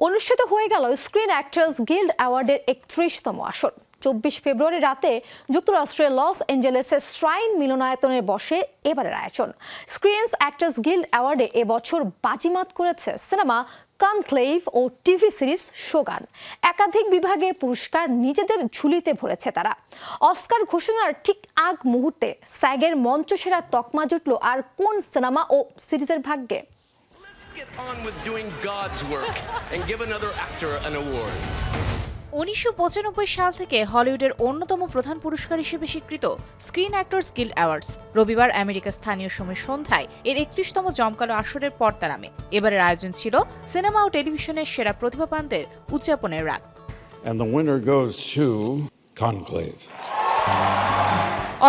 অনুষ্ঠিত হয়ে গেল স্ক্রিন অ্যাক্টর্স গিল্ড অ্যাওয়ার্ডের ৩১তম আসর। ২৪ ফেব্রুয়ারি রাতে যুক্তরাষ্ট্রের লস অ্যাঞ্জেলেসের শ্রাইন মিলনায়তনে বসে এবারের আয়োজন। স্ক্রিন অ্যাক্টর্স গিল্ড অ্যাওয়ার্ডে এবছর বাজিমাত করেছে সিনেমা কনক্লেভ ও টিভি সিরিজ শোগান। একাধিক বিভাগে পুরস্কার নিজেদের ঝুলিতে ভরেছে তারা। অস্কার ঘোষণার ঠিক আগ মুহূর্তে স্যাগের মঞ্চসেরা তকমা জুটল আর কোন সিনেমা ও সিরিজের ভাগ্যে। Get on with doing God's work and give another actor an award. ১৯৯৫ সাল থেকে হলিউডের অন্যতম প্রধান পুরস্কার হিসেবে স্বীকৃত স্ক্রিন অ্যাক্টর্স গিল্ড অ্যাওয়ার্ডস রবিবার আমেরিকা স্থানীয় সময় সন্ধ্যায় এর ৩১তম জমকালো আসরের পর্দা নামে। এবারের আয়োজন ছিল সিনেমা ও টেলিভিশনের সেরা প্রতিভাবানদের উদযাপনের রাত। And the winner goes to Conclave.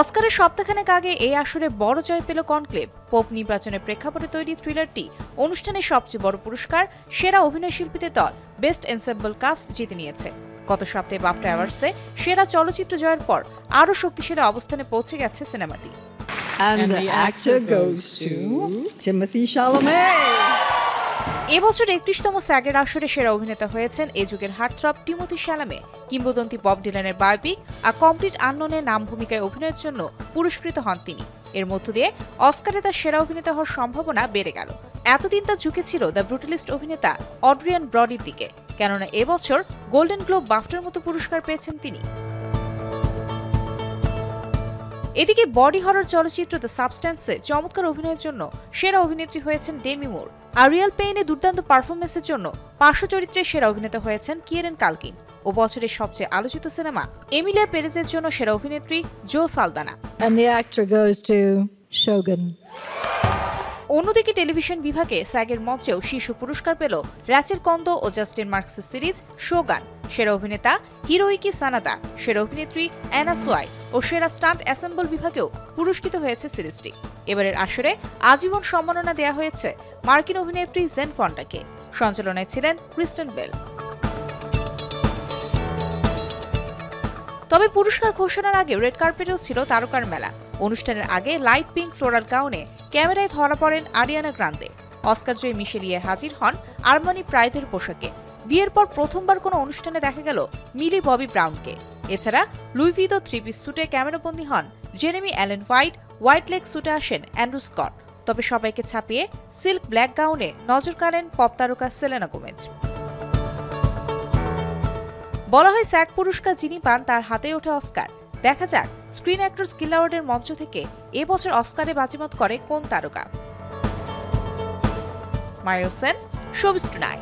অস্কারের সপ্তাহখানেক আগে এই আসরে বড় জয় পেল কনক্লেভ। পোপ নির্বাচনের প্রেক্ষাপটে তৈরি থ্রিলারটি অনুষ্ঠানের সবচেয়ে বড় পুরস্কার সেরা অভিনয় শিল্পীদের দল বেস্ট এনসেম্বল কাস্ট জিতে নিয়েছে। গত সপ্তাহে বাফটা অ্যাওয়ার্ডসে সেরা চলচ্চিত্র জয়ের পর আরও শক্তিশালী অবস্থানে পৌঁছে গেছে সিনেমাটি। And the actor goes to Timothée Chalamet. এবছর ৩১তম স্যাগের আসরে সেরা অভিনেতা হয়েছেন এ যুগের হার্টথ্রব টিমোথি শ্যালামে। কিংবদন্তি বব ডিলানের বায়োপিক আ কমপ্লিট আননোনের নাম ভূমিকায় অভিনয়ের জন্য পুরস্কৃত হন তিনি। এর মধ্য দিয়ে অস্কারে তার সেরা অভিনেতা হওয়ার সম্ভাবনা বেড়ে গেল। এতদিন তার ঝুঁকে ছিল দ্য ব্রুটালিস্ট অভিনেতা অড্রিয়ান ব্রডির দিকে, কেননা এবছর গোল্ডেন গ্লোব বাফটার মতো পুরস্কার পেয়েছেন তিনি। এদিকে বডি হরর চলচ্চিত্র দ্য সাবস্ট্যান্সে চমৎকার অভিনয়ের জন্য সেরা অভিনেত্রী হয়েছেন ডেমি মুর। আরিয়াল পেইনে দুর্দান্ত পারফরমেন্সের জন্য পার্শ্ব চরিত্রে সেরা অভিনেতা হয়েছেন কিয়েরান কালকিন ও বছরের সবচেয়ে আলোচিত সিনেমা এমিলিয়া পেরেজের জন্য সেরা অভিনেত্রী জো Saldana. And the actor goes to Shogun. অন্যদিকে টেলিভিশন বিভাগে স্যাগের মঞ্চেও শীর্ষ পুরস্কার পেল র্যাচেল কন্দো ও জাস্টিন মার্কসের সিরিজ শোগান। সেরা অভিনেতা হিরোইকি সানাদা, সেরা অভিনেত্রী অ্যানা সোয়াই ও সেরা স্টান্ট অ্যাসেম্বল বিভাগেও পুরস্কৃত হয়েছে সিরিজটি। এবারের আসরে আজীবন সম্মাননা দেয়া হয়েছে মার্কিন অভিনেত্রী জেন ফন্ডাকে। সঞ্চালনায় ছিলেন ক্রিস্টেন বেল। তবে পুরস্কার ঘোষণার আগে রেড কার্পেটেও ছিল তারকার মেলা। অনুষ্ঠানের আগে লাইট পিঙ্ক ফ্লোরাল গাউনে ক্যামেরায় ধরা পড়েন আরিয়ানা গ্রান্দে। অস্কার জয়ী মিশেল ইয়ে হাজির হন আরমানি প্রাইভের পোশাকে। বিয়ের পর প্রথমবার কোনো অনুষ্ঠানে দেখা গেল মিলি ববি ব্রাউনকে। এছাড়া লুই ভিতো থ্রি পিস স্যুটে ক্যামেরাবন্দী হন জেরেমি অ্যালেন হোয়াইট লেগ স্যুটে আসেন অ্যান্ড্রু স্কট। তবে সবাইকে ছাপিয়ে সিল্ক ব্ল্যাক গাউনে নজর কাড়েন পপ তারকা সেলেনা গোমেজ। বলা হয় স্যাগ পুরস্কার যিনি পান তার হাতেই ওঠে অস্কার। দেখা যাক স্ক্রিন অ্যাক্টর্স গিল্ড অ্যাওয়ার্ডের মঞ্চ থেকে এবছর অস্কারে বাজিমাত করে কোন তারকা। Mario Sen, showbiz tonight.